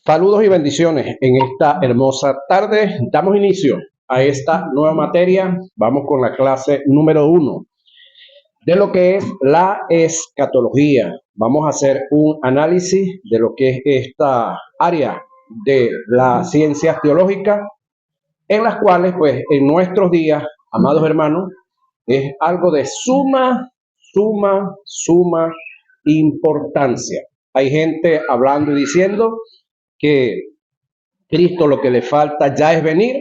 Saludos y bendiciones en esta hermosa tarde. Damos inicio a esta nueva materia. Vamos con la clase número 1 de lo que es la escatología. Vamos a hacer un análisis de lo que es esta área de las ciencias teológicas, en las cuales, pues, en nuestros días, amados hermanos, es algo de suma importancia. Hay gente hablando y diciendo que Cristo lo que le falta ya es venir,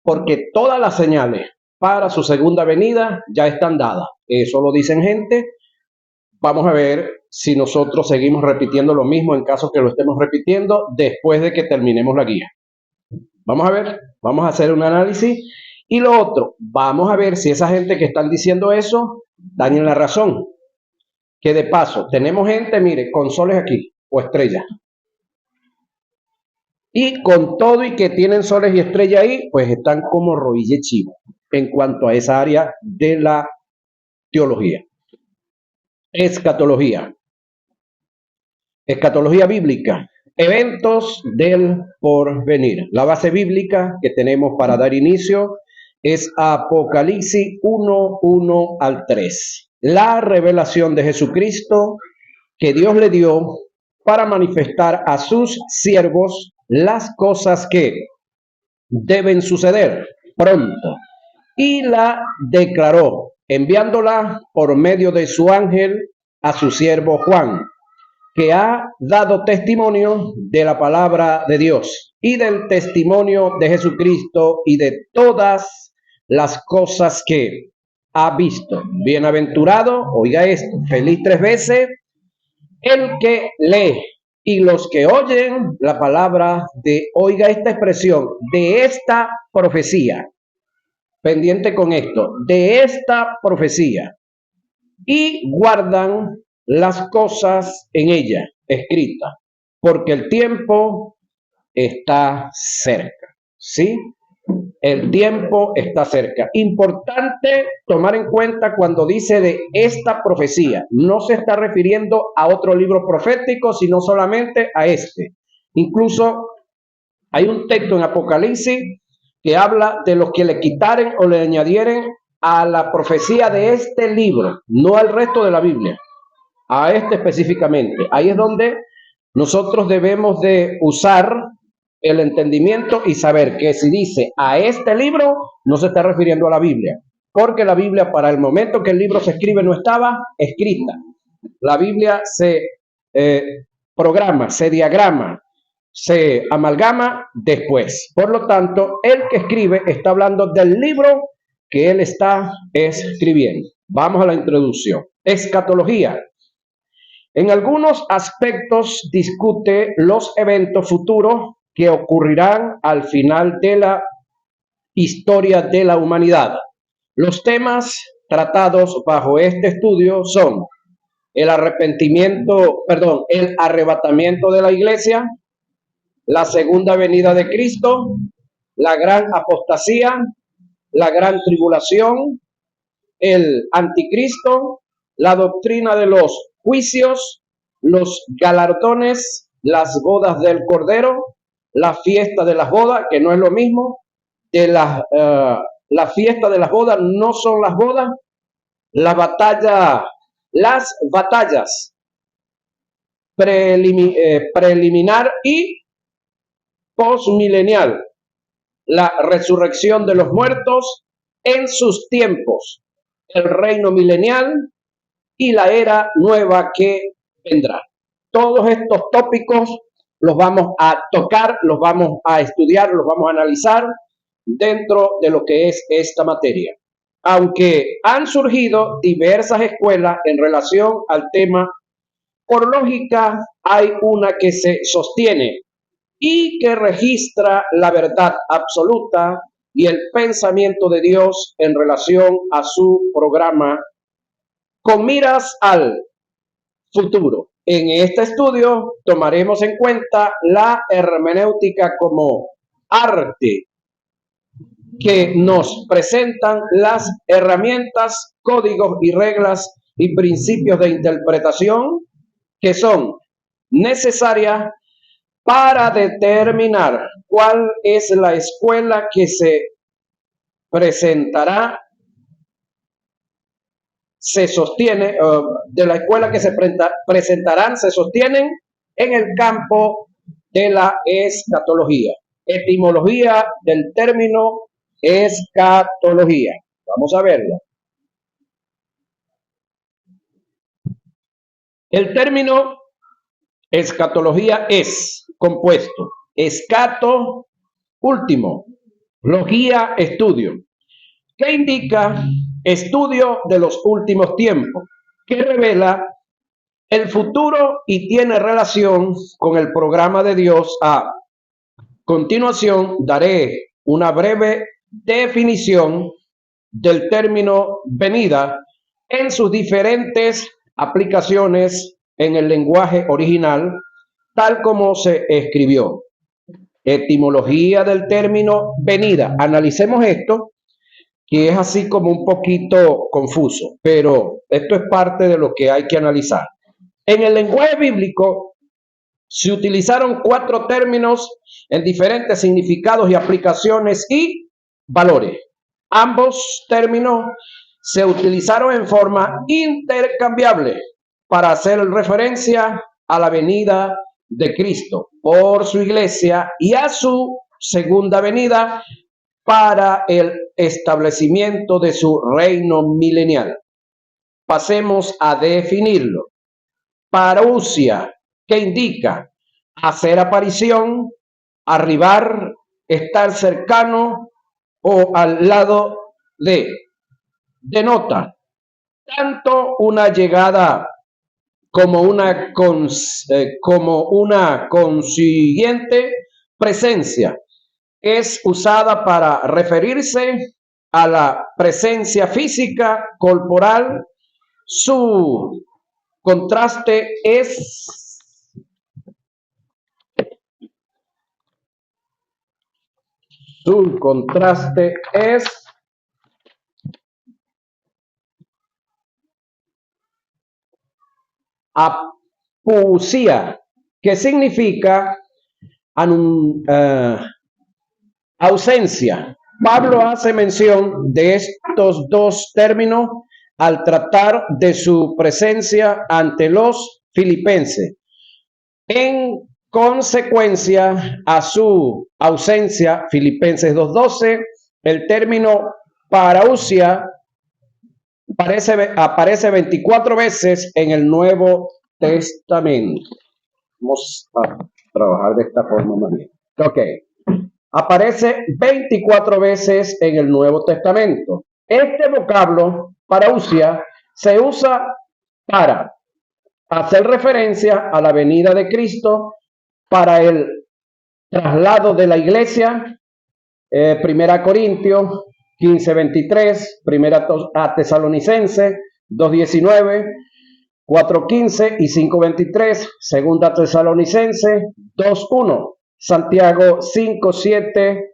porque todas las señales para su segunda venida ya están dadas. Eso lo dicen gente. Vamos a ver si nosotros seguimos repitiendo lo mismo en caso que lo estemos repitiendo después de que terminemos la guía. Vamos a ver, vamos a hacer un análisis. Y lo otro, vamos a ver si esa gente que están diciendo eso dan en la razón. Que de paso, tenemos gente, mire, con soles aquí o estrellas. Y con todo y que tienen soles y estrellas ahí, pues están como rodille chivo en cuanto a esa área de la teología. Escatología. Escatología bíblica. Eventos del porvenir. La base bíblica que tenemos para dar inicio es Apocalipsis 1:1 al 3. La revelación de Jesucristo que Dios le dio para manifestar a sus siervos las cosas que deben suceder pronto, y la declaró, enviándola por medio de su ángel a su siervo Juan, que ha dado testimonio de la palabra de Dios y del testimonio de Jesucristo y de todas las cosas que ha visto. Bienaventurado, oiga esto, feliz 3 veces, el que lee y los que oyen la palabra de, oiga esta expresión, de esta profecía, pendiente con esto, de esta profecía, y guardan las cosas en ella escritas, porque el tiempo está cerca, ¿sí? El tiempo está cerca. Importante tomar en cuenta cuando dice de esta profecía. No se está refiriendo a otro libro profético, sino solamente a este. Incluso hay un texto en Apocalipsis que habla de los que le quitaren o le añadieren a la profecía de este libro, no al resto de la Biblia, a este específicamente. Ahí es donde nosotros debemos de usar el entendimiento y saber que si dice a este libro, no se está refiriendo a la Biblia, porque la Biblia para el momento que el libro se escribe no estaba escrita. La Biblia se programa, se diagrama, se amalgama después. Por lo tanto, el que escribe está hablando del libro que él está escribiendo. Vamos a la introducción. Escatología. En algunos aspectos discute los eventos futuros que ocurrirán al final de la historia de la humanidad. Los temas tratados bajo este estudio son el arrebatamiento de la iglesia, la segunda venida de Cristo, la gran apostasía, la gran tribulación, el anticristo, la doctrina de los juicios, los galardones, las bodas del Cordero, la fiesta de las bodas, que no es lo mismo, la fiesta de las bodas no son las bodas, las batallas preliminar y postmilenial, la resurrección de los muertos en sus tiempos, el reino milenial y la era nueva que vendrá. Todos estos tópicos los vamos a tocar, los vamos a estudiar, los vamos a analizar dentro de lo que es esta materia. Aunque han surgido diversas escuelas en relación al tema, por lógica hay una que se sostiene y que registra la verdad absoluta y el pensamiento de Dios en relación a su programa con miras al futuro. En este estudio tomaremos en cuenta la hermenéutica como arte que nos presentan las herramientas, códigos y reglas y principios de interpretación que son necesarias para determinar cuál es la escuela que se presentará, se sostiene, de la escuela que se presentarán, se sostienen en el campo de la escatología. Etimología del término escatología. Vamos a verla. El término escatología es compuesto: escato, último, logía, estudio, que indica estudio de los últimos tiempos, que revela el futuro y tiene relación con el programa de Dios. A continuación daré una breve definición del término venida en sus diferentes aplicaciones en el lenguaje original, tal como se escribió. Etimología del término venida. Analicemos esto, que es así como un poquito confuso, pero esto es parte de lo que hay que analizar. En el lenguaje bíblico se utilizaron 4 términos en diferentes significados y aplicaciones y valores. Ambos términos se utilizaron en forma intercambiable para hacer referencia a la venida de Cristo por su iglesia y a su segunda venida para el establecimiento de su reino milenial. Pasemos a definirlo. Parousia, que indica hacer aparición, arribar, estar cercano o al lado de. Denota tanto una llegada como una consiguiente presencia. Es usada para referirse a la presencia física corporal. Su contraste es apusía, que significa ausencia. Pablo hace mención de estos 2 términos al tratar de su presencia ante los filipenses. En consecuencia a su ausencia, Filipenses 2:12, el término parousia aparece 24 veces en el Nuevo Testamento. Vamos a trabajar de esta forma más bien. Ok. Aparece 24 veces en el Nuevo Testamento. Este vocablo, parousia, se usa para hacer referencia a la venida de Cristo, para el traslado de la iglesia, 1 Corintios 15:23, 1 Tesalonicenses 2:19, 4:15 y 5:23, 2 Tesalonicenses 2:1, Santiago 5:7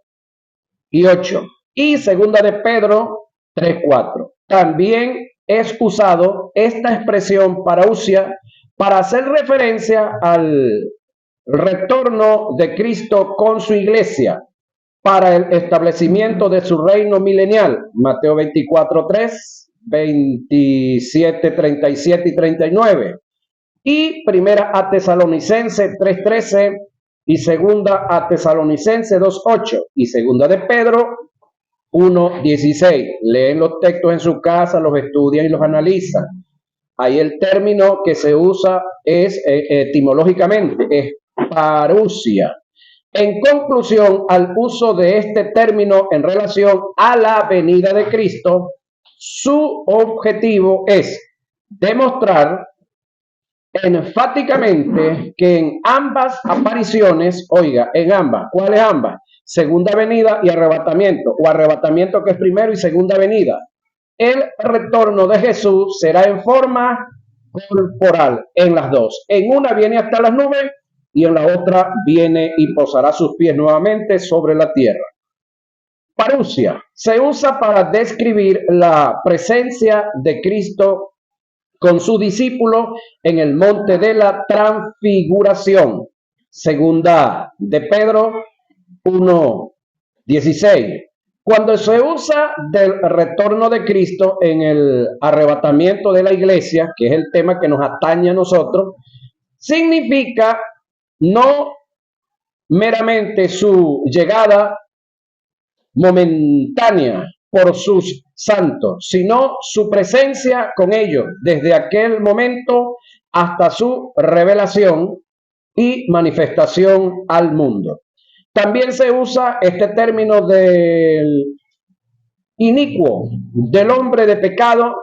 y 8 y 2 de Pedro 3:4. También es usado esta expresión parousia para hacer referencia al retorno de Cristo con su iglesia para el establecimiento de su reino milenial. Mateo 24:3, 27:37 y 39. Y 1 Tesalonicenses 3:13 y 2 Tesalonicenses 2:8 y 2 de Pedro 1:16. Leen los textos en su casa, los estudian y los analizan. Ahí el término que se usa es etimológicamente es parousia. En conclusión, al uso de este término en relación a la venida de Cristo, su objetivo es demostrar enfáticamente que en ambas apariciones, oiga, en ambas, ¿cuáles ambas? Segunda venida y arrebatamiento, o arrebatamiento que es primero y segunda venida. El retorno de Jesús será en forma corporal en las dos. En una viene hasta las nubes y en la otra viene y posará sus pies nuevamente sobre la tierra. Parousia se usa para describir la presencia de Cristo con su discípulo en el monte de la transfiguración. Segunda de Pedro 1:16. Cuando se usa del retorno de Cristo en el arrebatamiento de la iglesia, que es el tema que nos atañe a nosotros, significa no meramente su llegada momentánea por sus santos, sino su presencia con ellos desde aquel momento hasta su revelación y manifestación al mundo. También se usa este término del inicuo, del hombre de pecado,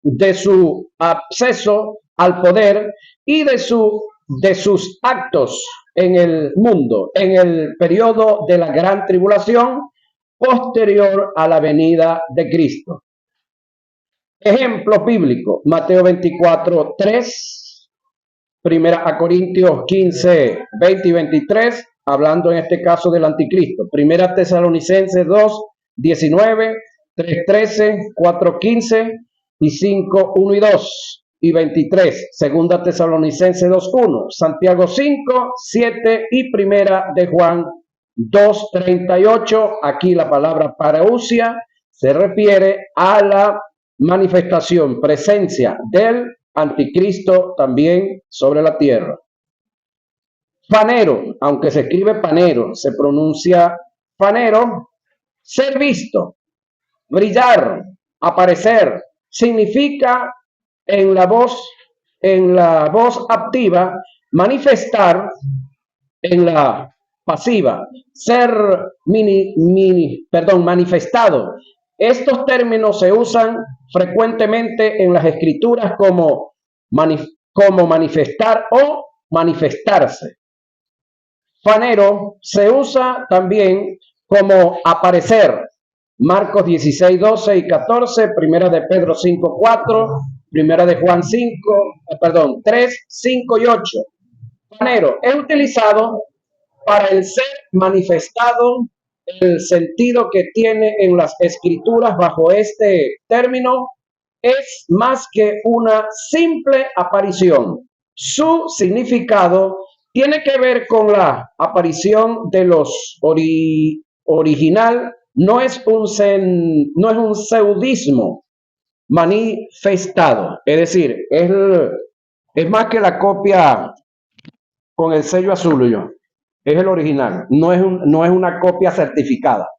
de su acceso al poder y de sus actos en el mundo, en el periodo de la gran tribulación posterior a la venida de Cristo. Ejemplo bíblico, Mateo 24:3, Primera a Corintios 15:20 y 23, hablando en este caso del anticristo. Primera Tesalonicenses 2:19, 3:13, 4:15 y 5:1 y 2 y 23. Segunda Tesalonicenses 2:1, Santiago 5:7 y Primera de Juan 2:38. Aquí la palabra parousia se refiere a la manifestación, presencia del anticristo también sobre la tierra. Fanero, aunque se escribe panero, se pronuncia fanero. Ser visto, brillar, aparecer, significa en la voz activa, manifestar en la pasiva, ser manifestado. Estos términos se usan frecuentemente en las escrituras como manifestar o manifestarse. Fanero se usa también como aparecer. Marcos 16:12 y 14, Primera de Pedro 5:4, Primera de Juan 3, 5 y 8. Fanero es utilizado para el ser manifestado. El sentido que tiene en las escrituras bajo este término es más que una simple aparición. Su significado tiene que ver con la aparición de los original, no es un pseudismo manifestado, es decir, es más que la copia con el sello azul, es el original, no es una copia certificada.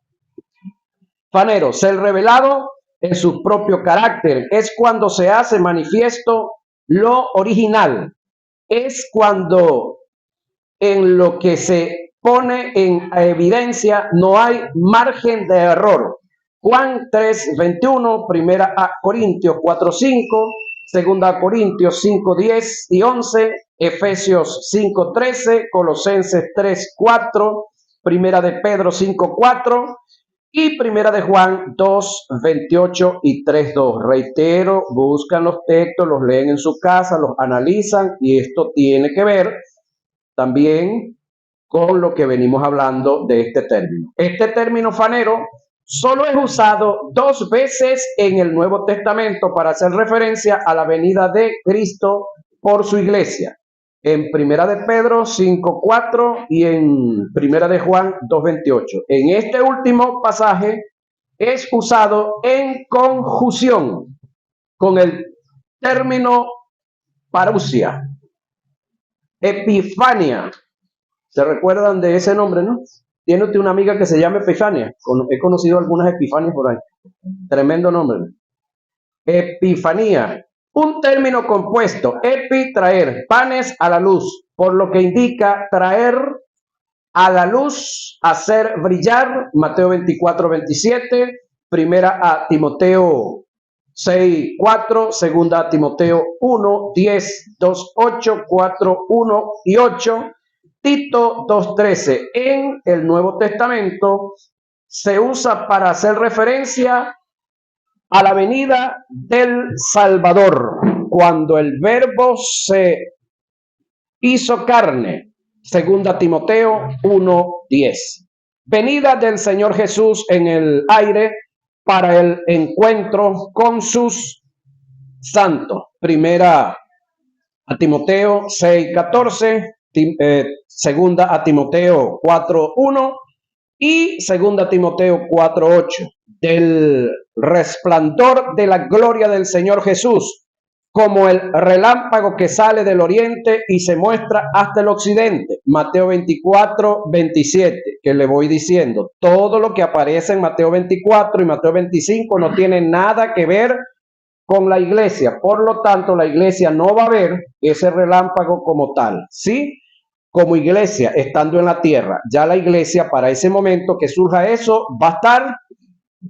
Fanero, ser revelado en su propio carácter, es cuando se hace manifiesto lo original, es cuando en lo que se pone en evidencia no hay margen de error. Juan 3:21, Primera a Corintios 4:5, Segunda a Corintios 5:10 y 11, Efesios 5:13, Colosenses 3:4, Primera de Pedro 5:4 y Primera de Juan 2:28 y 3:2. Reitero, buscan los textos, los leen en su casa, los analizan y esto tiene que ver también con lo que venimos hablando de este término. Este término fanero solo es usado 2 veces en el Nuevo Testamento para hacer referencia a la venida de Cristo por su iglesia. En Primera de Pedro 5:4 y en Primera de Juan 2:28. En este último pasaje es usado en conjunción con el término parousia. Epifania, ¿se recuerdan de ese nombre, no? Tiene usted una amiga que se llama Epifania. He conocido algunas Epifanias por ahí. Tremendo nombre. Epifanía, un término compuesto, epi, traer, panes, a la luz, por lo que indica traer a la luz, hacer brillar. Mateo 24:27, Primera a Timoteo 6:4, Segunda a Timoteo 1:10, 2:8, 4:1 y 8, Tito 2:13. En el Nuevo Testamento se usa para hacer referencia a la venida del Salvador, cuando el Verbo se hizo carne. Segunda Timoteo 1:10. Venida del Señor Jesús en el aire para el encuentro con sus santos. Primera a Timoteo 6:14, segunda a Timoteo 4:1 y segunda a Timoteo 4:8, del resplandor de la gloria del Señor Jesús, como el relámpago que sale del oriente y se muestra hasta el occidente. Mateo 24:27, que le voy diciendo, todo lo que aparece en Mateo 24 y Mateo 25 no tiene nada que ver con la iglesia. Por lo tanto, la iglesia no va a ver ese relámpago como tal, ¿sí? Como iglesia, estando en la tierra. Ya la iglesia, para ese momento que surja eso, va a estar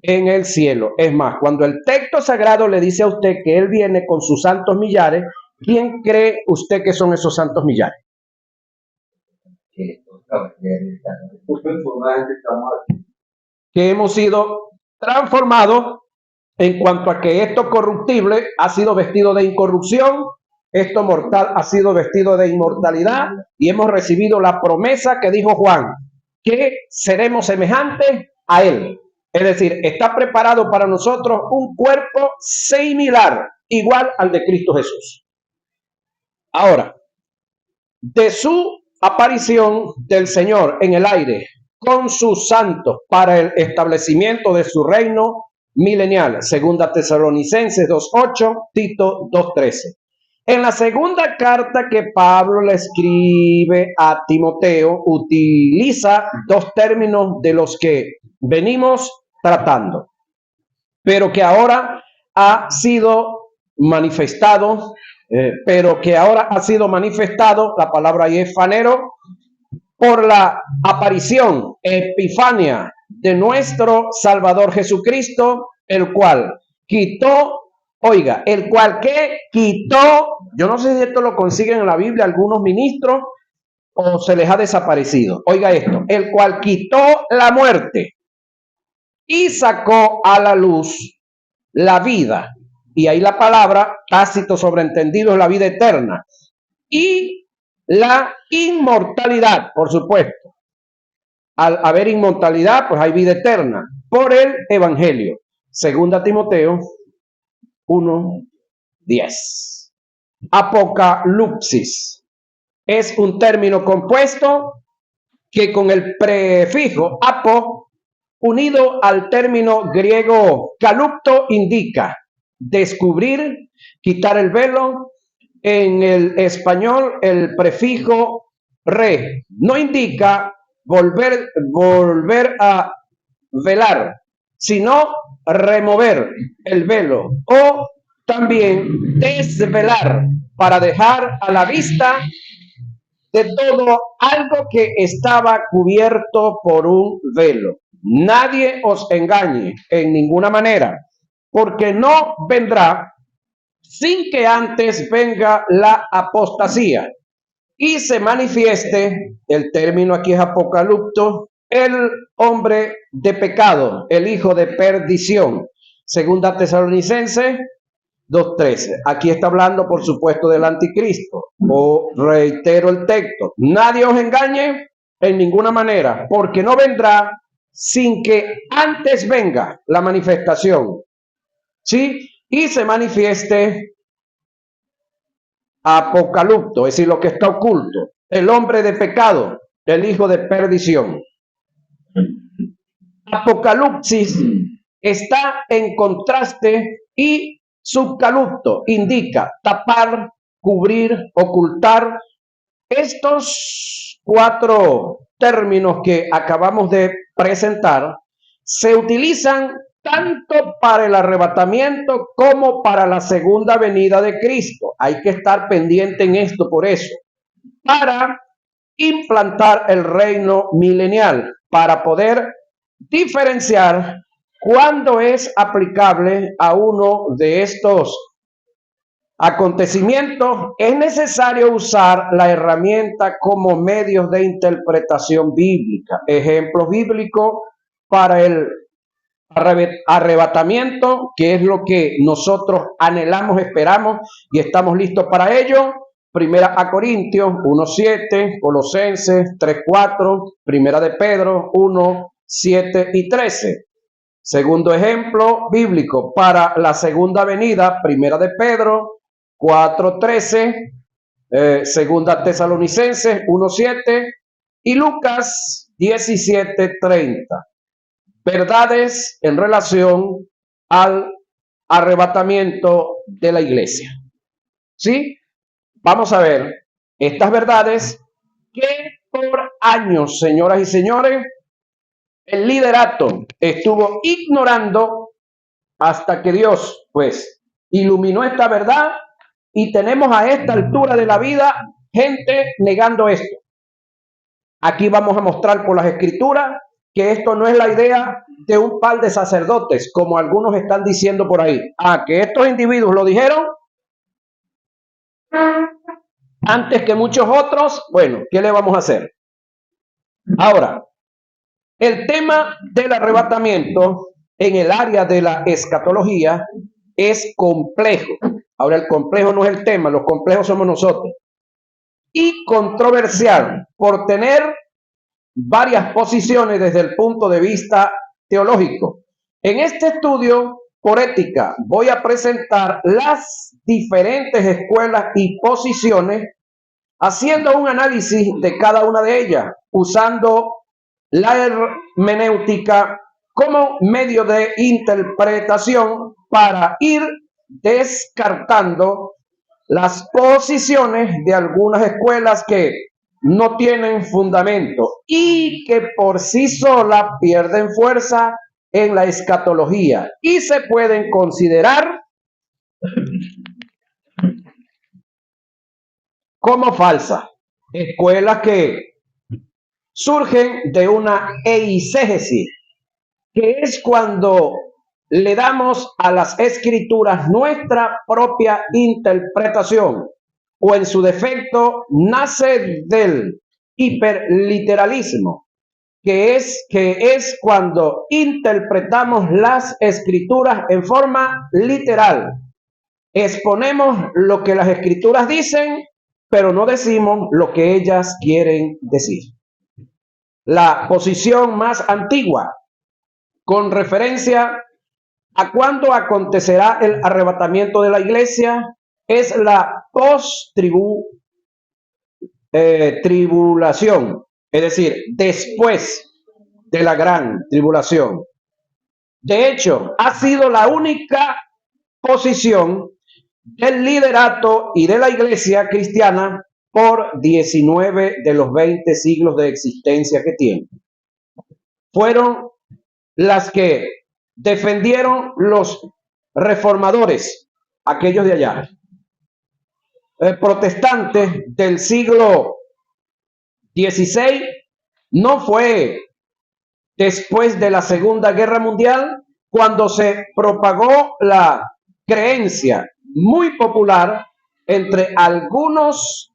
en el cielo. Es más, cuando el texto sagrado le dice a usted que Él viene con sus santos millares, ¿quién cree usted que son esos santos millares? Que hemos sido transformados en cuanto a que esto corruptible ha sido vestido de incorrupción, esto mortal ha sido vestido de inmortalidad, y hemos recibido la promesa que dijo Juan, que seremos semejantes a Él. Es decir, está preparado para nosotros un cuerpo similar, igual al de Cristo Jesús. Ahora, de su aparición del Señor en el aire con sus santos para el establecimiento de su reino milenial, segunda Tesalonicenses 2:8, Tito 2:13. En la segunda carta que Pablo le escribe a Timoteo, utiliza dos términos de los que venimos tratando, pero que ahora ha sido manifestado, la palabra ahí es fanero, por la aparición, epifania de nuestro Salvador Jesucristo, el cual quitó, yo no sé si esto lo consiguen en la Biblia algunos ministros o se les ha desaparecido. Oiga esto, el cual quitó la muerte y sacó a la luz la vida. Y ahí la palabra, tácito sobreentendido, es la vida eterna. Y la inmortalidad, por supuesto. Al haber inmortalidad, pues hay vida eterna. Por el Evangelio. Segunda Timoteo 1:10. Apocalipsis es un término compuesto que con el prefijo apo, unido al término griego calupto, indica descubrir, quitar el velo. En el español, el prefijo re no indica volver a velar, sino remover el velo, o también desvelar, para dejar a la vista de todo algo que estaba cubierto por un velo. Nadie os engañe en ninguna manera, porque no vendrá sin que antes venga la apostasía y se manifieste, el término aquí es apocalipto, el hombre de pecado, el hijo de perdición. Segunda Tesalonicenses 2:13. Aquí está hablando, por supuesto, del anticristo. O reitero el texto, nadie os engañe en ninguna manera, porque no vendrá sin que antes venga la manifestación, ¿sí? Y se manifieste apocalipto, es decir, lo que está oculto, el hombre de pecado, el hijo de perdición. Apocalipsis está en contraste y subcalupto indica tapar, cubrir, ocultar. Estos cuatro términos que acabamos de presentar se utilizan tanto para el arrebatamiento como para la segunda venida de Cristo. Hay que estar pendiente en esto por eso, para implantar el reino milenial, para poder diferenciar cuándo es aplicable a uno de estos acontecimientos. Es necesario usar la herramienta como medios de interpretación bíblica. Ejemplos bíblicos para el arrebatamiento, que es lo que nosotros anhelamos, esperamos y estamos listos para ello. Primera a Corintios 1:7, Colosenses 3:4, Primera de Pedro 1:7 y 13. Segundo ejemplo bíblico para la segunda venida, Primera de Pedro 4:13, Segunda Tesalonicenses 1:7 y Lucas 17:30. Verdades en relación al arrebatamiento de la iglesia. ¿Sí? Vamos a ver estas verdades que por años, señoras y señores, el liderato estuvo ignorando hasta que Dios, pues, iluminó esta verdad y tenemos a esta altura de la vida gente negando esto. Aquí vamos a mostrar por las escrituras que esto no es la idea de un par de sacerdotes, como algunos están diciendo por ahí. Que estos individuos lo dijeron antes que muchos otros. Bueno, ¿qué le vamos a hacer? Ahora, el tema del arrebatamiento en el área de la escatología es complejo. Ahora, el complejo no es el tema, los complejos somos nosotros. Y controversial por tener varias posiciones desde el punto de vista teológico. En este estudio por ética voy a presentar las diferentes escuelas y posiciones, haciendo un análisis de cada una de ellas, usando la hermenéutica como medio de interpretación para ir descartando las posiciones de algunas escuelas que no tienen fundamento y que por sí solas pierden fuerza en la escatología y se pueden considerar como falsas. Escuelas que surgen de una eisegesis, que es cuando le damos a las escrituras nuestra propia interpretación, o en su defecto nace del hiperliteralismo, que es cuando interpretamos las escrituras en forma literal. Exponemos lo que las escrituras dicen, pero no decimos lo que ellas quieren decir. La posición más antigua con referencia a cuándo acontecerá el arrebatamiento de la iglesia es la post-tribulación, es decir, después de la gran tribulación. De hecho, ha sido la única posición del liderato y de la iglesia cristiana por 19 de los 20 siglos de existencia que tiene. Fueron las que defendieron los reformadores, aquellos de allá. Protestantes del siglo XVI, no fue después de la Segunda Guerra Mundial cuando se propagó la creencia muy popular entre algunos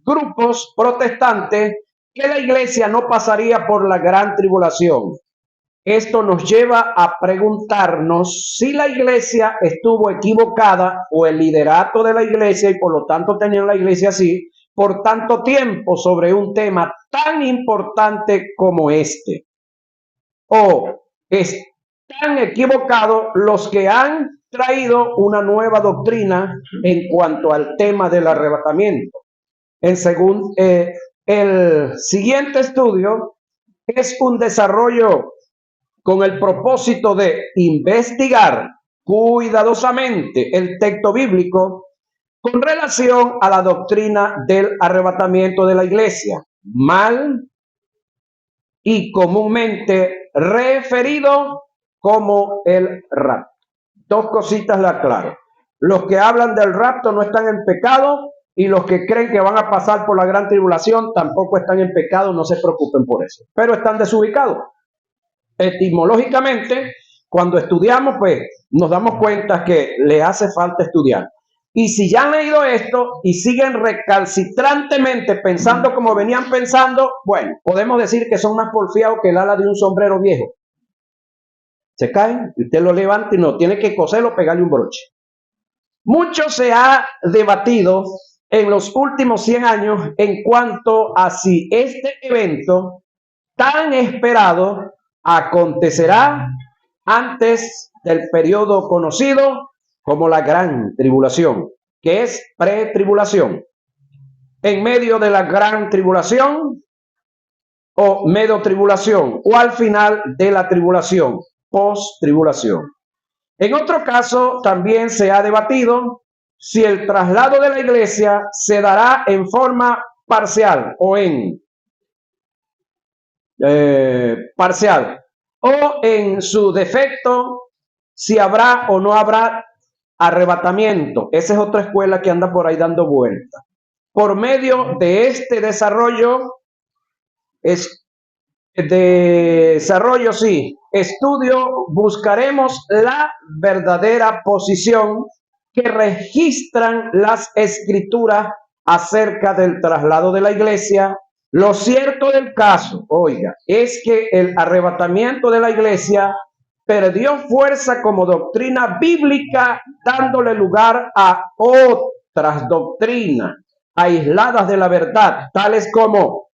grupos protestantes que la iglesia no pasaría por la gran tribulación. Esto nos lleva a preguntarnos si la iglesia estuvo equivocada o el liderato de la iglesia, y por lo tanto tenían la iglesia así, por tanto tiempo sobre un tema tan importante como este. O están equivocados los que han traído una nueva doctrina en cuanto al tema del arrebatamiento. El siguiente estudio es un desarrollo con el propósito de investigar cuidadosamente el texto bíblico con relación a la doctrina del arrebatamiento de la iglesia, mal y comúnmente referido como el rapto. Dos cositas la aclaro. Los que hablan del rapto no están en pecado, y los que creen que van a pasar por la gran tribulación tampoco están en pecado, no se preocupen por eso, pero están desubicados. Etimológicamente, cuando estudiamos, pues nos damos cuenta que le hace falta estudiar. Y si ya han leído esto y siguen recalcitrantemente pensando como venían pensando, bueno, podemos decir que son más porfiados que el ala de un sombrero viejo. Se caen, y usted lo levanta y no tiene que coserlo, pegarle un broche. Mucho se ha debatido en los últimos 100 años en cuanto a si este evento tan esperado acontecerá antes del periodo conocido como la gran tribulación. que es pretribulación, en medio de la gran tribulación o medio tribulación, o al final de la tribulación, post tribulación. En otro caso, también se ha debatido si el traslado de la iglesia se dará en forma parcial o en parcial, o en su defecto, si habrá o no habrá arrebatamiento. Esa es otra escuela que anda por ahí dando vuelta. Por medio de este desarrollo, estudio, buscaremos la verdadera posición que registran las escrituras acerca del traslado de la iglesia. Lo cierto del caso, oiga, es que el arrebatamiento de la iglesia perdió fuerza como doctrina bíblica, dándole lugar a otras doctrinas aisladas de la verdad, tales como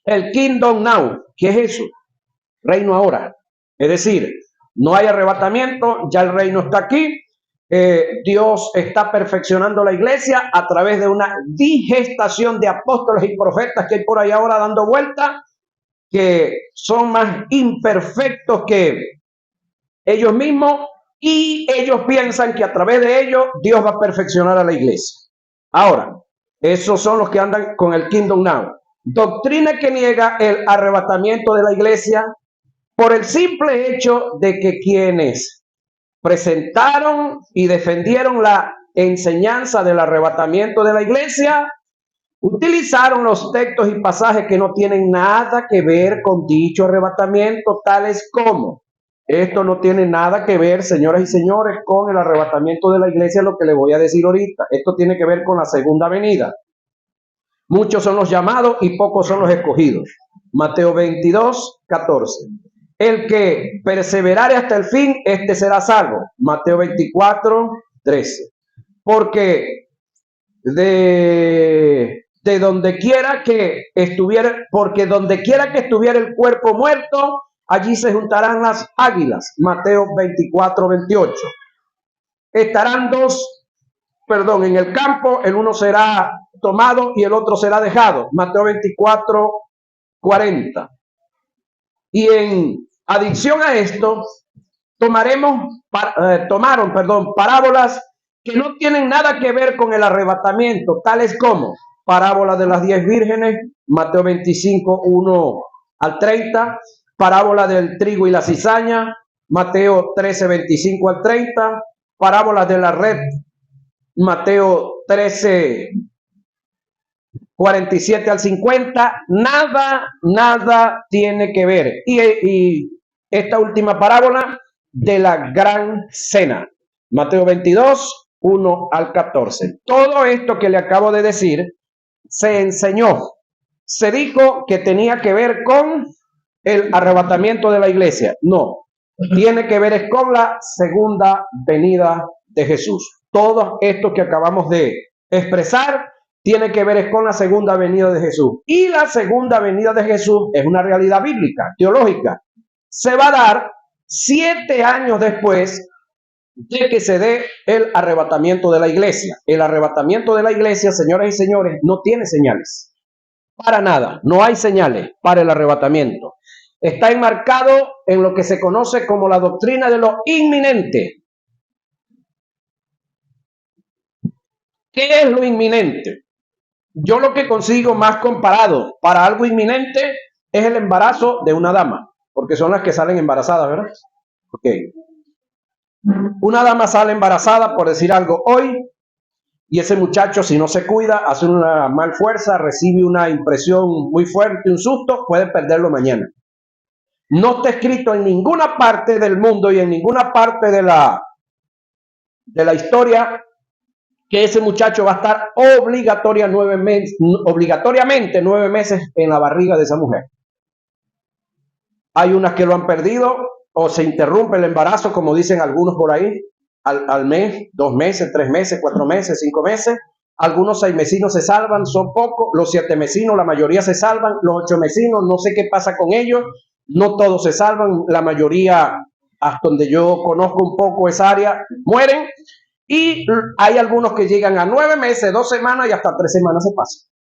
el Kingdom Now. ¿Qué es eso? Reino ahora. Es decir, no hay arrebatamiento, ya el reino está aquí. Dios está perfeccionando la iglesia a través de una digestación de apóstoles y profetas que hay por ahí ahora dando vuelta, que son más imperfectos que ellos mismos, y ellos piensan que a través de ellos Dios va a perfeccionar a la iglesia. Ahora, esos son los que andan con el Kingdom Now. Doctrina que niega el arrebatamiento de la iglesia por el simple hecho de que quienes presentaron y defendieron la enseñanza del arrebatamiento de la iglesia utilizaron los textos y pasajes que no tienen nada que ver con dicho arrebatamiento, tales como: esto no tiene nada que ver, señoras y señores, con el arrebatamiento de la iglesia, lo que le voy a decir ahorita. Esto tiene que ver con la segunda venida. Muchos son los llamados y pocos son los escogidos. Mateo 22, 14. El que perseverare hasta el fin, este será salvo. Mateo 24, 13. Porque donde quiera que estuviera el cuerpo muerto, allí se juntarán las águilas. Mateo 24, 28. Estarán dos, en el campo, el uno será tomado y el otro será dejado. Mateo 24, 40. Y en adición a esto, tomaron parábolas que no tienen nada que ver con el arrebatamiento, tales como parábola de las 10 vírgenes, Mateo 25, 1 al 30, parábola del trigo y la cizaña, Mateo 13, 25 al 30, parábola de la red, Mateo 13, 47 al 50, nada tiene que ver. Y esta última parábola de la gran cena, Mateo 22, 1 al 14. Todo esto que le acabo de decir se enseñó, se dijo que tenía que ver con el arrebatamiento de la iglesia. No, tiene que ver con la segunda venida de Jesús. Todo esto que acabamos de expresar tiene que ver con la segunda venida de Jesús. Y la segunda venida de Jesús es una realidad bíblica, teológica. Se va a dar 7 años después de que se dé el arrebatamiento de la iglesia. El arrebatamiento de la iglesia, señoras y señores, no tiene señales. Para nada, no hay señales para el arrebatamiento. Está enmarcado en lo que se conoce como la doctrina de lo inminente. ¿Qué es lo inminente? Yo lo que consigo más comparado para algo inminente es el embarazo de una dama, porque son las que salen embarazadas, ¿verdad? Ok. Una dama sale embarazada, por decir algo, hoy, y ese muchacho, si no se cuida, hace una mal fuerza, recibe una impresión muy fuerte, un susto, puede perderlo mañana. No está escrito en ninguna parte del mundo y en ninguna parte de la historia que ese muchacho va a estar obligatoriamente 9 meses en la barriga de esa mujer. Hay unas que lo han perdido o se interrumpe el embarazo, como dicen algunos por ahí, al mes, 2 meses, 3 meses, 4 meses, 5 meses. Algunos 6 mesinos se salvan, son pocos. Los 7 mesinos, la mayoría se salvan. Los 8 mesinos, no sé qué pasa con ellos. No todos se salvan. La mayoría, hasta donde yo conozco un poco esa área, mueren. y hay algunos que llegan a 9 meses, 2 semanas y hasta 3 semanas se pasan.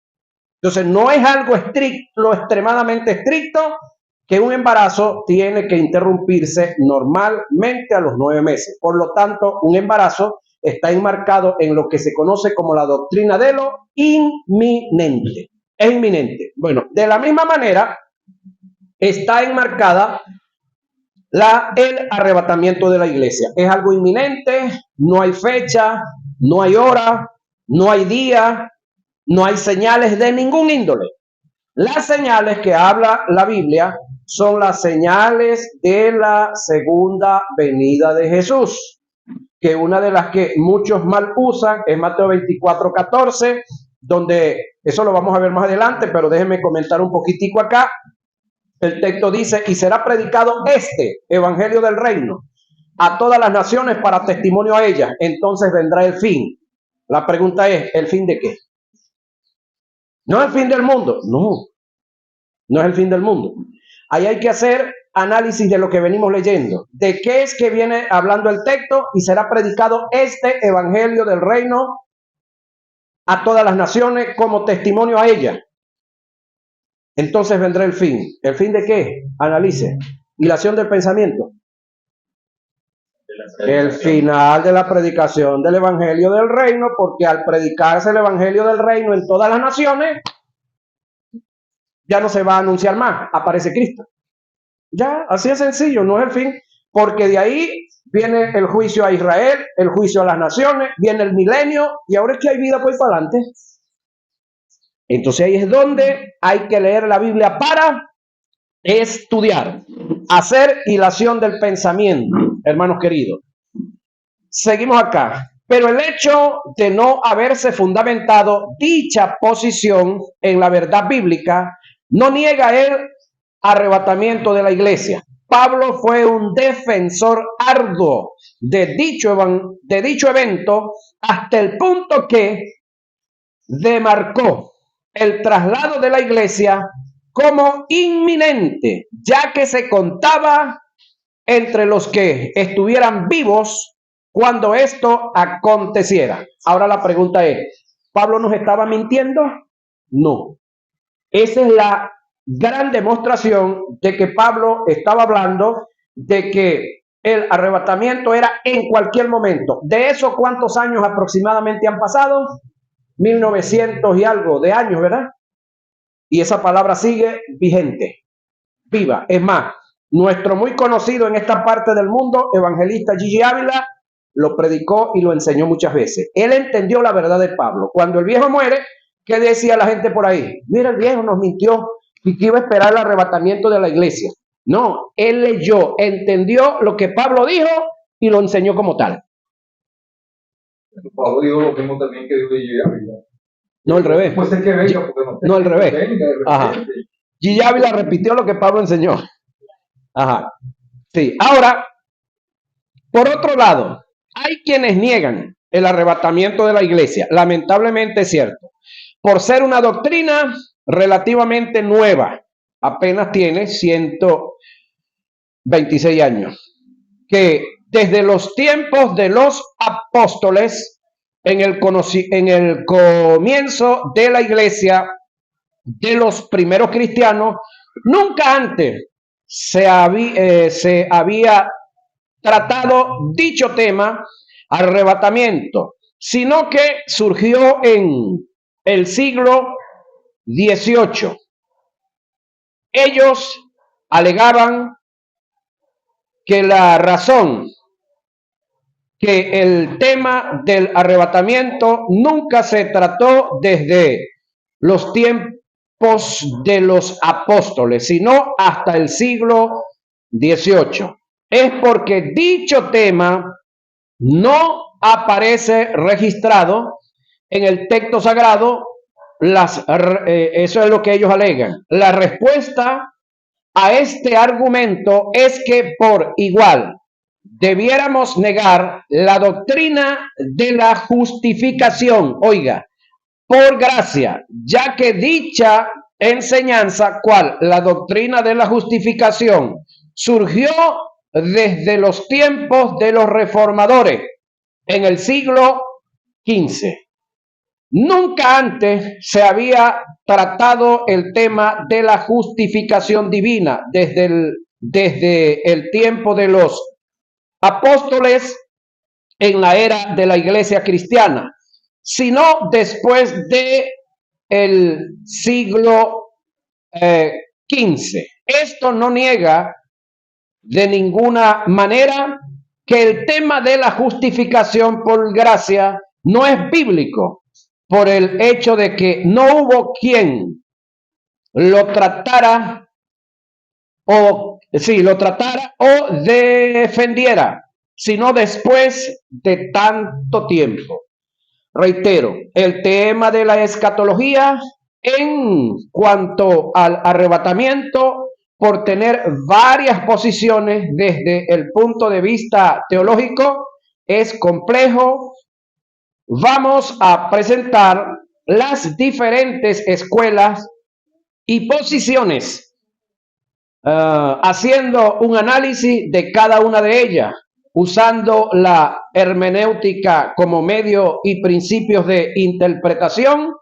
Entonces no es algo estricto, extremadamente estricto, que un embarazo tiene que interrumpirse normalmente a los 9 meses. Por lo tanto, un embarazo está enmarcado en lo que se conoce como la doctrina de lo inminente. Es inminente. Bueno, de la misma manera está enmarcada el arrebatamiento de la iglesia. Es algo inminente, no hay fecha, no hay hora, no hay día, no hay señales de ningún índole. Las señales que habla la Biblia son las señales de la segunda venida de Jesús, que una de las que muchos mal usan es Mateo 24:14, donde eso lo vamos a ver más adelante, pero déjenme comentar un poquitico acá. El texto dice, y será predicado este evangelio del reino a todas las naciones para testimonio a ellas, entonces vendrá el fin. La pregunta es, ¿el fin de qué? No es el fin del mundo, no es el fin del mundo. Ahí hay que hacer análisis de lo que venimos leyendo. ¿De qué es que viene hablando el texto? Y será predicado este evangelio del reino a todas las naciones como testimonio a ellas. Entonces vendrá el fin. ¿El fin de qué? Analice. Hilación del pensamiento. El final de la predicación del evangelio del reino, porque al predicarse el evangelio del reino en todas las naciones, ya no se va a anunciar más, aparece Cristo. Ya, así es sencillo, no es el fin, porque de ahí viene el juicio a Israel, el juicio a las naciones, viene el milenio, y ahora es que hay vida pues para adelante. Entonces ahí es donde hay que leer la Biblia para estudiar, hacer hilación del pensamiento, hermanos queridos. Seguimos acá. Pero el hecho de no haberse fundamentado dicha posición en la verdad bíblica no niega el arrebatamiento de la iglesia. Pablo fue un defensor arduo de dicho evento hasta el punto que demarcó el traslado de la iglesia como inminente, ya que se contaba entre los que estuvieran vivos cuando esto aconteciera. Ahora la pregunta es, ¿Pablo nos estaba mintiendo? No. Esa es la gran demostración de que Pablo estaba hablando de que el arrebatamiento era en cualquier momento. ¿De eso cuántos años aproximadamente han pasado? 1900 y algo de años, ¿verdad? Y esa palabra sigue vigente, viva. Es más, nuestro muy conocido en esta parte del mundo, evangelista Gigi Ávila, lo predicó y lo enseñó muchas veces. Él entendió la verdad de Pablo. Cuando el viejo muere, ¿qué decía la gente por ahí? Mira, el viejo nos mintió y que iba a esperar el arrebatamiento de la iglesia. No, él leyó, entendió lo que Pablo dijo y lo enseñó como tal. Pablo dijo lo mismo también que dijo Gigi Ávila. No, al revés. Pues es que venga, porque no al revés. Ajá. Gigi Ávila repitió lo que Pablo enseñó. Ajá. Sí. Ahora, por otro lado, hay quienes niegan el arrebatamiento de la iglesia. Lamentablemente es cierto. Por ser una doctrina relativamente nueva. Apenas tiene 126 años. Que desde los tiempos de los apóstoles, en el comienzo de la iglesia, de los primeros cristianos, nunca antes se había tratado dicho tema, arrebatamiento, sino que surgió en el siglo XVIII. Ellos alegaban que la razón que el tema del arrebatamiento nunca se trató desde los tiempos de los apóstoles, sino hasta el siglo XVIII. Es porque dicho tema no aparece registrado en el texto sagrado. Eso es lo que ellos alegan. La respuesta a este argumento es que por igual debiéramos negar la doctrina de la justificación, oiga, por gracia, ya que dicha enseñanza, ¿cuál? La doctrina de la justificación, surgió desde los tiempos de los reformadores, en el siglo XV. Nunca antes se había tratado el tema de la justificación divina desde el tiempo de los apóstoles en la era de la iglesia cristiana, sino después de el siglo XV. Esto no niega de ninguna manera que el tema de la justificación por gracia no es bíblico, por el hecho de que no hubo quien lo tratara o defendiera, sino después de tanto tiempo. Reitero, el tema de la escatología en cuanto al arrebatamiento, por tener varias posiciones desde el punto de vista teológico, es complejo. Vamos a presentar las diferentes escuelas y posiciones, haciendo un análisis de cada una de ellas, usando la hermenéutica como medio y principios de interpretación,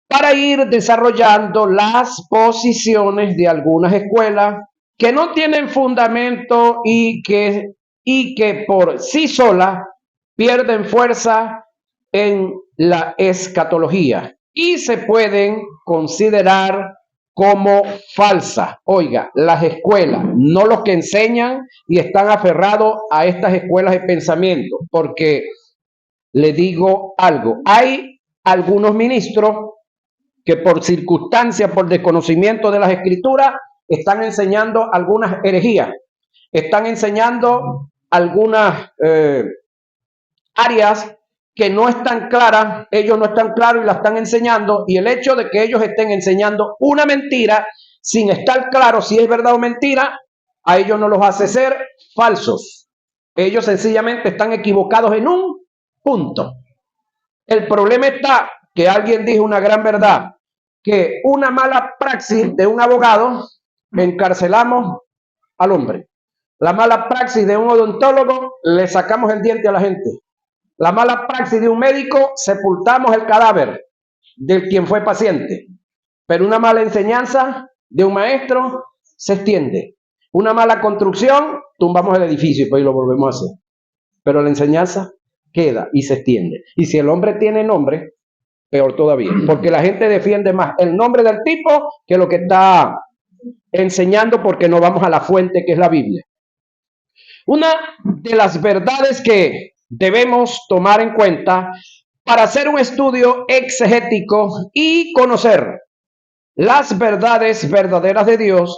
para ir desarrollando las posiciones de algunas escuelas que no tienen fundamento y que por sí solas pierden fuerza en la escatología y se pueden considerar como falsas. Oiga, las escuelas, no los que enseñan y están aferrados a estas escuelas de pensamiento, porque le digo algo, hay algunos ministros que por circunstancias, por desconocimiento de las escrituras, están enseñando algunas herejías, están enseñando algunas áreas que no están claras, ellos no están claros y la están enseñando, y el hecho de que ellos estén enseñando una mentira sin estar claro si es verdad o mentira, a ellos no los hace ser falsos. Ellos sencillamente están equivocados en un punto. El problema está que alguien dijo una gran verdad, que una mala praxis de un abogado, encarcelamos al hombre. La mala praxis de un odontólogo, le sacamos el diente a la gente. La mala praxis de un médico, sepultamos el cadáver del quien fue paciente. Pero una mala enseñanza de un maestro se extiende. Una mala construcción, tumbamos el edificio y pues lo volvemos a hacer. Pero la enseñanza queda y se extiende. Y si el hombre tiene nombre, peor todavía, porque la gente defiende más el nombre del tipo que lo que está enseñando, porque no vamos a la fuente que es la Biblia. Una de las verdades que debemos tomar en cuenta para hacer un estudio exegético y conocer las verdades verdaderas de Dios,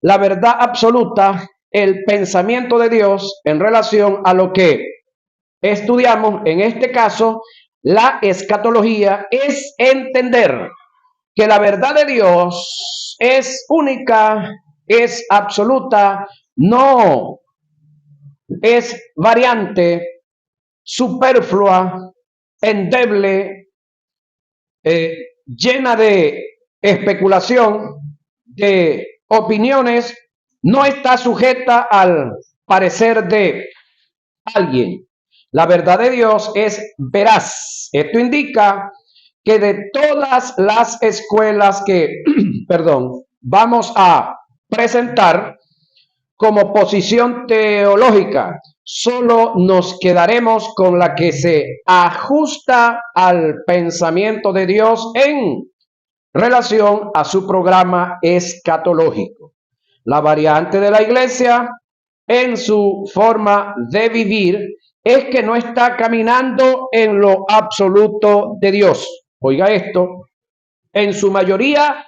la verdad absoluta, el pensamiento de Dios en relación a lo que estudiamos, en este caso, la escatología, es entender que la verdad de Dios es única, es absoluta, no es variante, superflua, endeble, llena de especulación, de opiniones, no está sujeta al parecer de alguien. La verdad de Dios es veraz. Esto indica que de todas las escuelas que, vamos a presentar como posición teológica, solo nos quedaremos con la que se ajusta al pensamiento de Dios en relación a su programa escatológico. La variante de la iglesia en su forma de vivir es que no está caminando en lo absoluto de Dios. Oiga esto, en su mayoría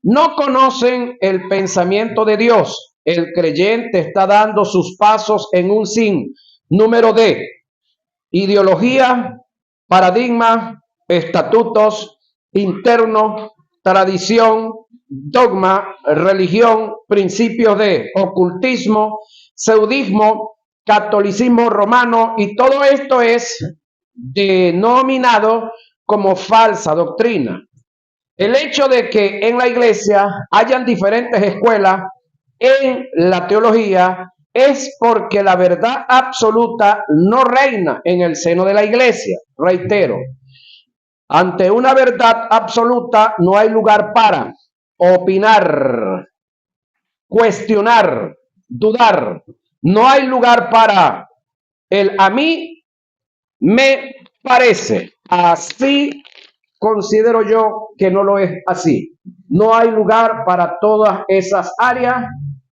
no conocen el pensamiento de Dios. El creyente está dando sus pasos en un sinnúmero de ideologías, paradigmas, estatutos internos, tradición, dogma, religión, principios de ocultismo, seudismo, catolicismo romano, y todo esto es denominado como falsa doctrina. El hecho de que en la iglesia hayan diferentes escuelas en la teología es porque la verdad absoluta no reina en el seno de la iglesia. Reitero, ante una verdad absoluta no hay lugar para opinar, cuestionar, dudar. No hay lugar para el a mí me parece. Así considero yo que no lo es así. No hay lugar para todas esas áreas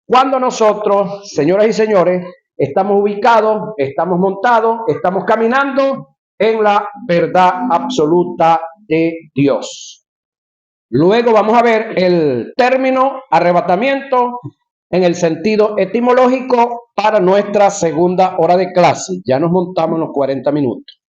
cuando nosotros, señoras y señores, estamos ubicados, estamos montados, estamos caminando en la verdad absoluta de Dios. Luego vamos a ver el término arrebatamiento en el sentido etimológico para nuestra segunda hora de clase. Ya nos montamos los 40 minutos.